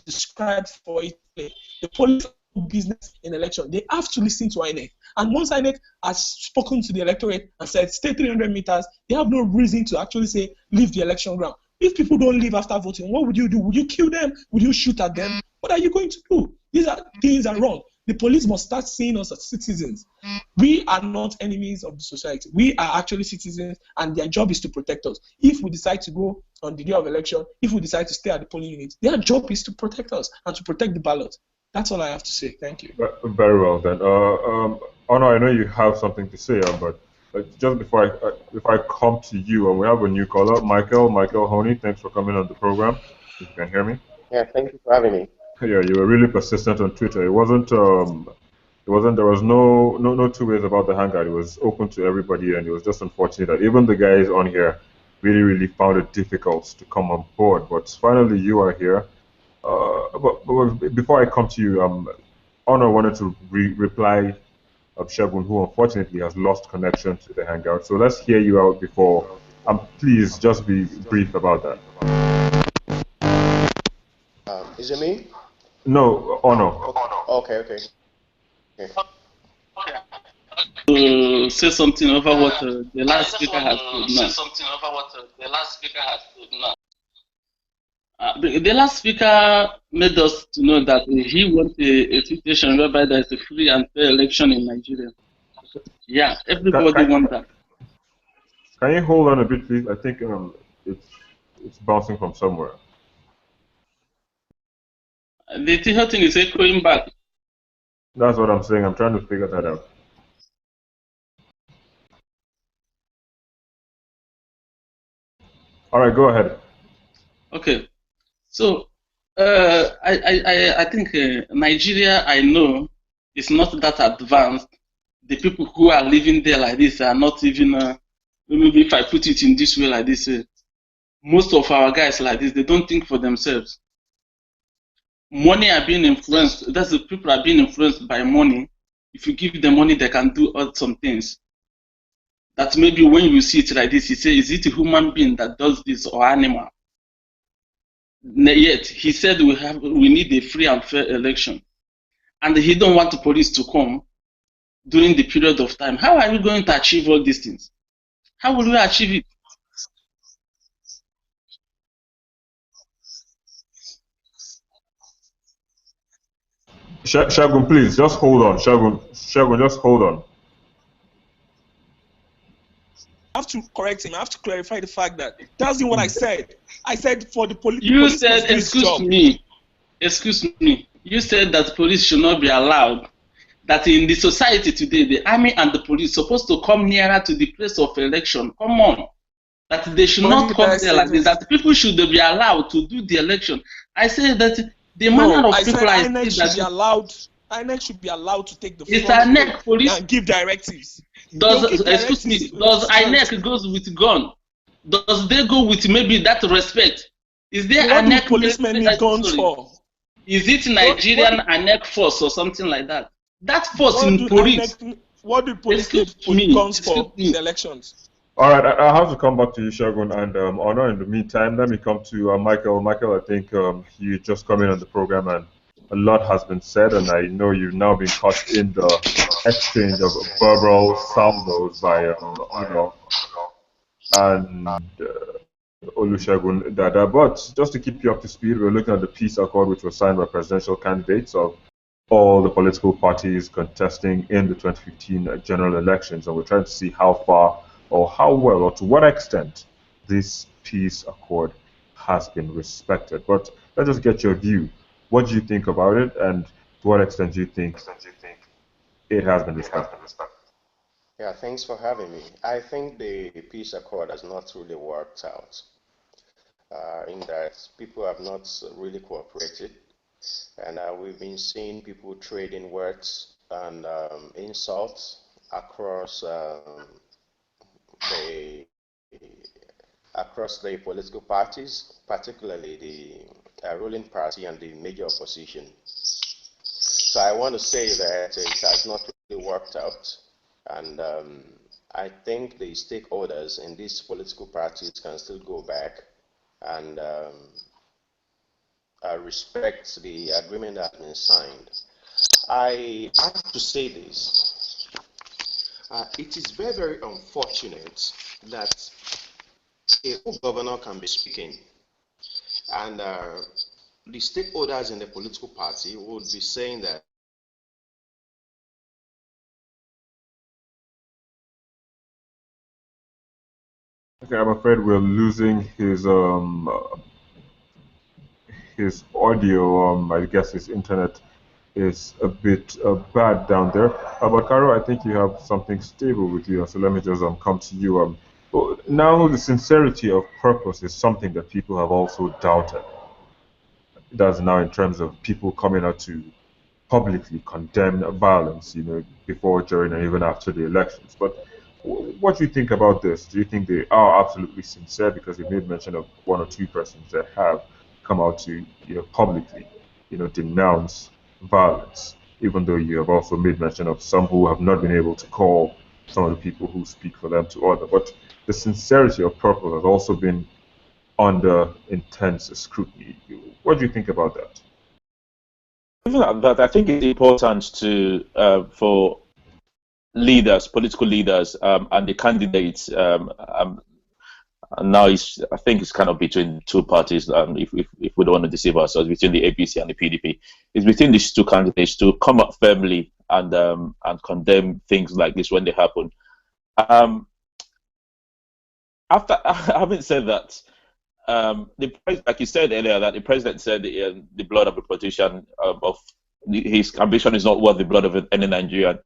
C: describes for it. The political business in election, they have to listen to INEC. And once INEC has spoken to the electorate and said stay 300 meters, they have no reason to actually say leave the election ground. If people don't leave after voting, what would you do? Would you kill them? Would you shoot at them? What are you going to do? These are things are wrong. The police must start seeing us as citizens. We are not enemies of the society. We are actually citizens, and their job is to protect us. If we decide to go on the day of election, if we decide to stay at the polling unit, their job is to protect us and to protect the ballot. That's all I have to say. Thank you.
A: Very well then. Honor, I know you have something to say, but just before I come to you, and we have a new caller, Michael Honey. Thanks for coming on the program. If you can hear me.
E: Yeah, thank you for having me.
A: Yeah, you were really persistent on Twitter. There was no two ways about the hangout. It was open to everybody, and it was just unfortunate that even the guys on here really found it difficult to come on board. But finally, you are here. But before I come to you, Honor wanted to reply of Segun, who unfortunately has lost connection to the hangout. So let's hear you out before. Please just be brief about that.
E: Is it me?
A: No, Honor.
E: Okay.
B: To say something over what the last speaker has said now. The last speaker made us to know that he wants a situation whereby there is a free and fair election in Nigeria. Yeah, everybody wants that.
A: Can you hold on a bit, please? I think it's bouncing from somewhere.
B: The whole thing is echoing back.
A: That's what I'm saying. I'm trying to figure that out. All right, go ahead.
B: Okay. So, I think Nigeria, I know, is not that advanced. The people who are living there like this are not even, maybe if I put it in this way like this, most of our guys like this, they don't think for themselves. Money are being influenced, that's the people are being influenced by money. If you give them money, they can do some things. That maybe when you see it like this, you say, is it a human being that does this or animal? Yet he said we need a free and fair election, and he don't want the police to come during the period of time. How are we going to achieve all these things? How will we achieve it?
A: Segun, please just hold on. Segun, just hold on.
C: I have to correct him. I have to clarify the fact that that's not what I said. I said for the police.
B: You said, excuse me. You said that police should not be allowed. That in the society today, the army and the police supposed to come nearer to the place of election. Come on. That they should not come there like this. That people should be allowed to do the election. I said that the manner of people I
C: INEC should be allowed. INEC should be allowed to take the
B: it's INEC police
C: and give directives.
B: Excuse me, does INEC goes with gun? Does they go with maybe that respect? Is there INEC
C: policemen need guns for?
B: Is it Nigerian INEC force or something like that? That force in police.
C: what do police need guns for in elections?
A: All right, I have to come back to you, Shogun, and Honor. In the meantime, let me come to Michael. Michael, I think you just come in on the program, and a lot has been said, and I know you've now been caught in the exchange of verbal salvos by Honor and Olusegun Dada. But just to keep you up to speed, we're looking at the peace accord, which was signed by presidential candidates of all the political parties contesting in the 2015 general elections, and we're trying to see how far or how well or to what extent this peace accord has been respected. But let's just get your view. What do you think about it, and to what extent do you think it has been respected?
E: Yeah, thanks for having me. I think the peace accord has not really worked out in that people have not really cooperated. And we've been seeing people trading words and insults across the political parties, particularly the ruling party and the major opposition. So I want to say that it has not really worked out, and I think the stakeholders in these political parties can still go back and respect the agreement that has been signed. I have to say this. It is very, very unfortunate that a whole governor can be speaking and the stakeholders in the political party would be saying that
A: Okay, I'm afraid we're losing his audio. I guess his internet is a bit bad down there. But Caro, I think you have something stable with you, so let me just come to you. Now the sincerity of purpose is something that people have also doubted. That's now in terms of people coming out to publicly condemn violence, before, during, and even after the elections. But what do you think about this? Do you think they are absolutely sincere? Because you made mention of one or two persons that have come out to publicly, denounce violence, even though you have also made mention of some who have not been able to call some of the people who speak for them to order. But the sincerity of purpose has also been under intense scrutiny. What do you think about that?
D: Even at that, I think it's important to for leaders, political leaders, and the candidates. And now I think it's kind of between two parties. If we don't want to deceive ourselves, between the APC and the PDP, it's between these two candidates to come up firmly and condemn things like this when they happen. After having said that, like you said earlier, that the president said the blood of a politician of his ambition is not worth the blood of any Nigerian.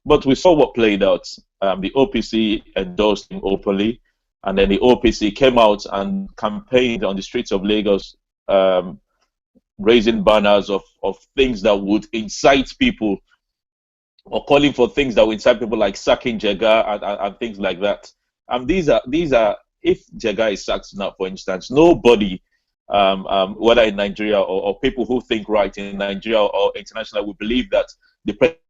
D: But we saw what played out. The OPC endorsed him openly, and then the OPC came out and campaigned on the streets of Lagos, raising banners of things that would incite people, or calling for things that would incite people, like sacking Jega and things like that. These are if Jega is sacked now, for instance, nobody, whether in Nigeria or people who think right in Nigeria or internationally, will believe that the president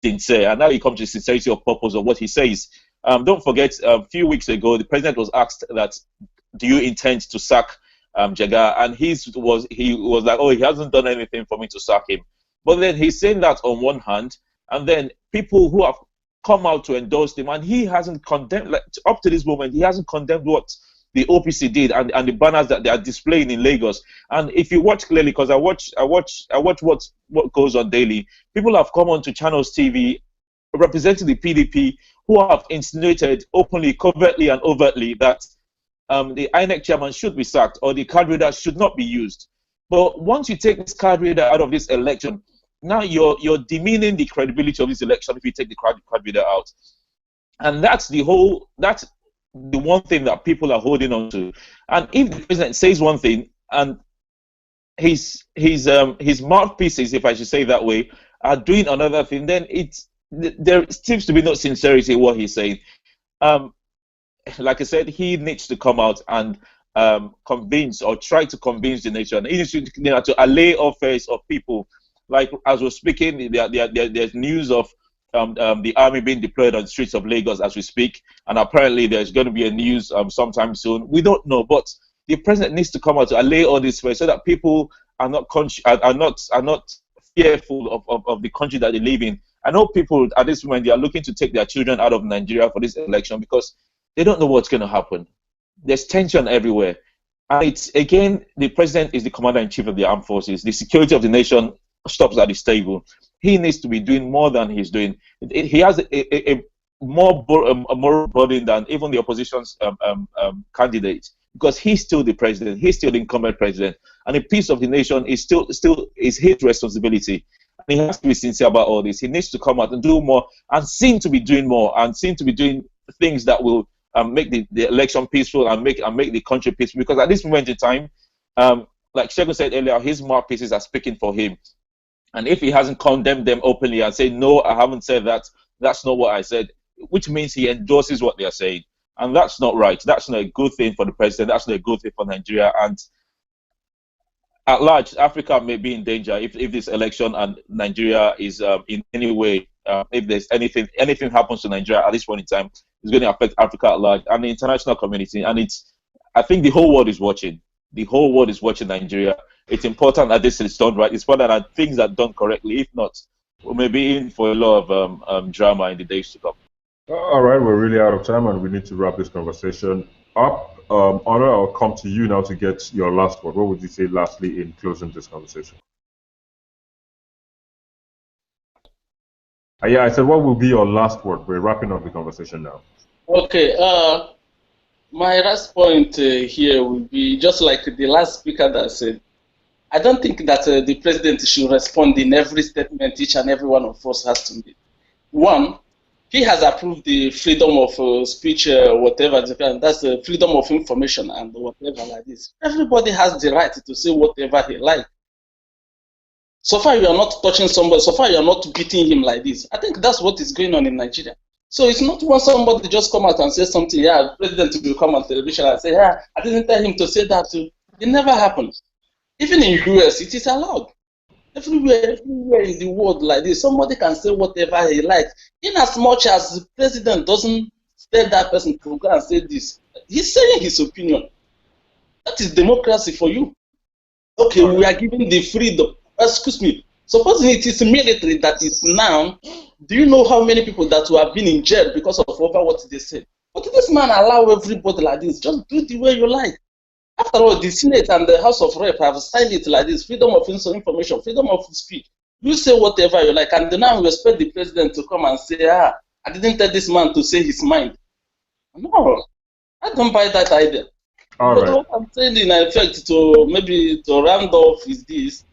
D: didn't say. And now he comes to the sincerity of purpose of what he says. Don't forget, a few weeks ago, the president was asked that, do you intend to sack Jega? And he was like, oh, he hasn't done anything for me to sack him. But then he's saying that on one hand, and then people who have come out to endorse him, and he hasn't condemned, like, up to this moment, he hasn't condemned what the OPC did and the banners that they are displaying in Lagos. And if you watch clearly, because I watch what goes on daily, people have come on to Channels TV representing the PDP who have insinuated openly, covertly, and overtly that the INEC chairman should be sacked or the card reader should not be used. But once you take this card reader out of this election, now you're demeaning the credibility of this election if you take the card reader out. And that's the one thing that people are holding on to. And if the president says one thing and his mouthpieces, if I should say that way, are doing another thing, then there seems to be no sincerity in what he's saying. Like I said, he needs to come out and convince or try to convince the nation. He needs to allay affairs of people. Like as we're speaking, there's news of the army being deployed on the streets of Lagos as we speak, and apparently there's going to be a news sometime soon. We don't know, but the president needs to come out to allay all this so that people are not fearful of the country that they live in. I know people at this moment, they are looking to take their children out of Nigeria for this election because they don't know what's going to happen. There's tension everywhere. And it's, again, the president is the commander-in-chief of the armed forces. The security of the nation stops at his table. He needs to be doing more than he's doing. He has a moral burden than even the opposition's candidate, because he's still the president. He's still the incumbent president. And the peace of the nation is still is his responsibility. And he has to be sincere about all this. He needs to come out and do more and seem to be doing more and seem to be doing things that will make the election peaceful and make the country peaceful. Because at this moment in time, like Segun said earlier, his mouthpieces are speaking for him. And if he hasn't condemned them openly and said, no, I haven't said that, that's not what I said, which means he endorses what they are saying. And that's not right. That's not a good thing for the president. That's not a good thing for Nigeria. And at large, Africa may be in danger if this election and Nigeria is in any way, if there's anything happens to Nigeria at this point in time, it's going to affect Africa at large and the international community. And I think the whole world is watching. The whole world is watching Nigeria. It's important that this is done right. It's important that things are done correctly. If not, we may be in for a lot of drama in the days to come.
A: All right, we're really out of time and we need to wrap this conversation up. Honor, I'll come to you now to get your last word. What would you say lastly in closing this conversation? Yeah, I said, what will be your last word? We're wrapping up the conversation now.
B: Okay. My last point here will be just like the last speaker that said, I don't think that the president should respond in every statement each and every one of us has to make. One, he has approved the freedom of speech, whatever, that's the freedom of information and whatever like this. Everybody has the right to say whatever he likes. So far you are not touching somebody, so far you are not beating him like this. I think that's what is going on in Nigeria. So it's not when somebody just come out and say something, yeah, the president will come on television and say, yeah, I didn't tell him to say that too. It never happened. Even in US, it is allowed. Everywhere in the world like this, somebody can say whatever he likes. In as much as the president doesn't tell that person to go and say this, he's saying his opinion. That is democracy for you. Okay, we are giving the freedom. Excuse me. Supposing it is military that is now, do you know how many people that have been in jail because of over what they said? But this man allow everybody like this, just do the way you like. After all, the Senate and the House of Rep have signed it like this, freedom of information, freedom of speech. You say whatever you like, and now we expect the president to come and say, I didn't tell this man to say his mind. No, I don't buy that idea.
A: All
B: but
A: right.
B: what I'm saying in effect to round off is this.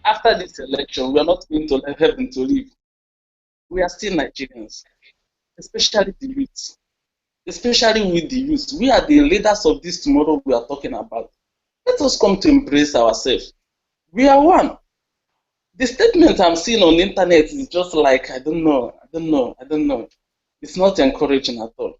B: After this election, we are not going to heaven to live. We are still Nigerians, especially the youth. Especially with the youth. We are the leaders of this tomorrow we are talking about. Let us come to embrace ourselves. We are one. The statement I'm seeing on the internet is just like, I don't know. It's not encouraging at all.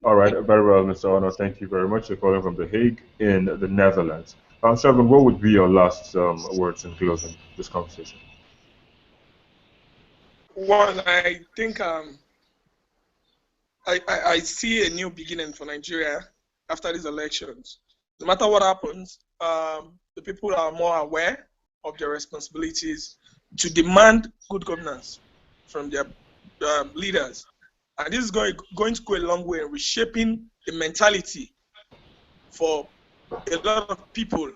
A: All right, very well, Mr. Honor. Thank you very much. You're calling from The Hague in the Netherlands. Segun, what would be your last words in closing this conversation?
C: One, I think I see a new beginning for Nigeria after these elections. No matter what happens, the people are more aware of their responsibilities to demand good governance from their leaders. And this is going to go a long way in reshaping the mentality for a lot of people,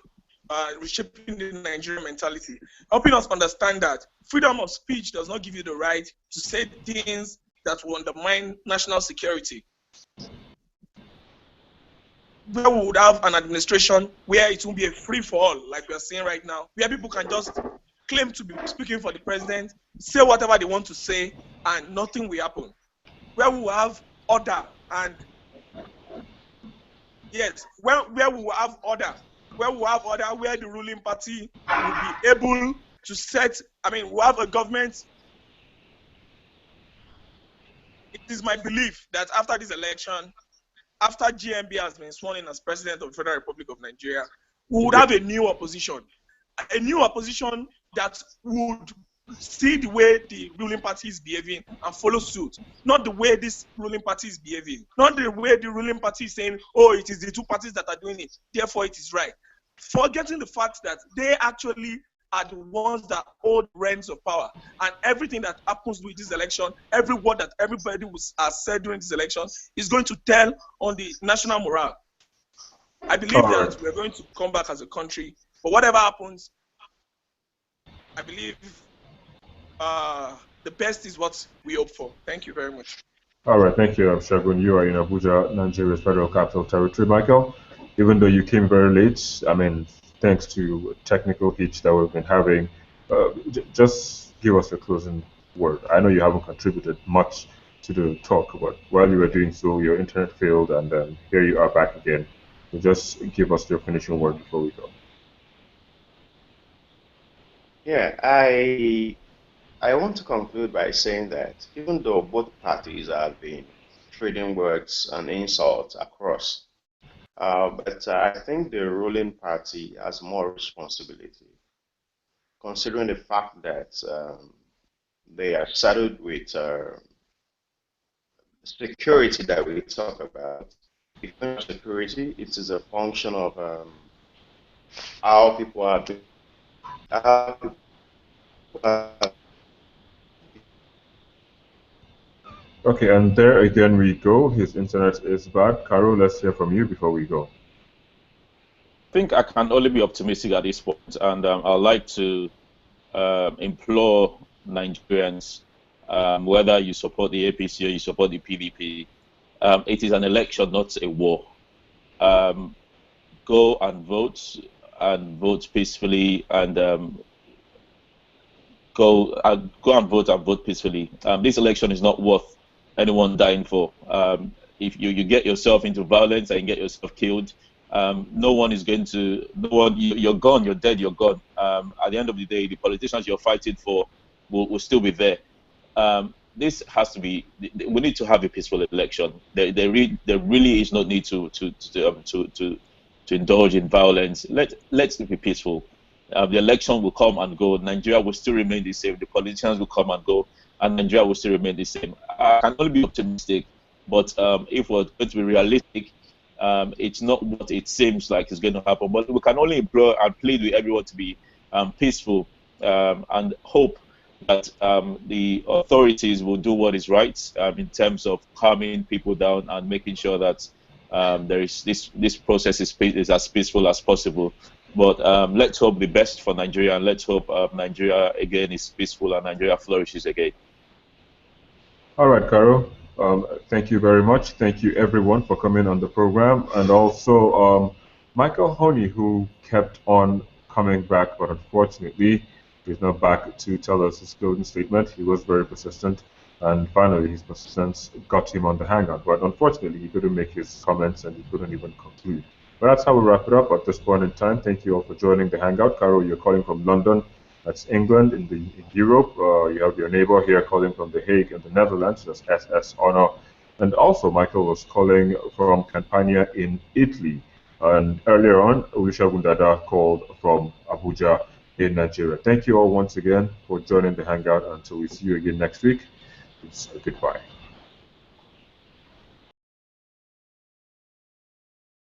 C: reshaping the Nigerian mentality, helping us understand that freedom of speech does not give you the right to say things that will undermine national security. Where we would have an administration where it won't be a free-for-all, like we are seeing right now, where people can just claim to be speaking for the president, say whatever they want to say, and nothing will happen. Where we will have order and yes, where we will have order, where the ruling party will be able to set, we'll have a government. It is my belief that after this election, after GMB has been sworn in as president of the Federal Republic of Nigeria, we would have a new opposition that would see the way the ruling party is behaving and follow suit, not the way this ruling party is behaving, not the way the ruling party is saying, oh, it is the two parties that are doing it, therefore it is right. Forgetting the fact that they actually are the ones that hold reins of power, and everything that happens with this election, every word that everybody has said during this election is going to tell on the national morale. I believe that we're going to come back as a country, but whatever happens, I believe the best is what we hope for. Thank you very much.
A: All right, thank you, Shagun. You are in Abuja, Nigeria's Federal Capital Territory. Michael, even though you came very late, I mean, thanks to technical hitch that we've been having, just give us a closing word. I know you haven't contributed much to the talk, but while you were doing so, your internet failed, and then here you are back again. So just give us your finishing word before we go.
E: Yeah, I want to conclude by saying that even though both parties have been trading words and insults across, but I think the ruling party has more responsibility, considering the fact that they are saddled with security that we talk about. Security, it is a function of how people are doing. How people are
A: Okay, and there again we go. His internet is bad. Caro, let's hear from you before we go.
D: I think I can only be optimistic at this point, and I'd like to implore Nigerians, whether you support the APC or you support the PDP, it is an election, not a war. Go and vote peacefully, and go and vote peacefully. This election is not worth anyone dying for. If you get yourself into violence and get yourself killed, no one is going to. No one. You're gone. You're dead. You're gone. At the end of the day, the politicians you're fighting for will still be there. This has to be. We need to have a peaceful election. There really is no need to indulge in violence. Let's be peaceful. The election will come and go. Nigeria will still remain the same. The politicians will come and go, and Nigeria will still remain the same. I can only be optimistic, but if we're going to be realistic, it's not what it seems like is going to happen. But we can only implore and plead with everyone to be peaceful, and hope that the authorities will do what is right in terms of calming people down and making sure that there is this process is as peaceful as possible. But let's hope the best for Nigeria, and let's hope Nigeria again is peaceful and Nigeria flourishes again.
A: All right, Caro. Thank you very much. Thank you, everyone, for coming on the program. And also, Michael Honey, who kept on coming back, but unfortunately, he's not back to tell us his closing statement. He was very persistent. And finally, his persistence got him on the hangout. But unfortunately, he couldn't make his comments and he couldn't even conclude. But that's how we wrap it up at this point in time. Thank you all for joining the hangout. Caro, you're calling from London. That's England. In Europe, you have your neighbor here calling from The Hague in the Netherlands. That's SS Honor. And also, Michael was calling from Campania in Italy. And earlier on, Olusegun Dada called from Abuja in Nigeria. Thank you all once again for joining the hangout. Until we see you again next week, it's goodbye.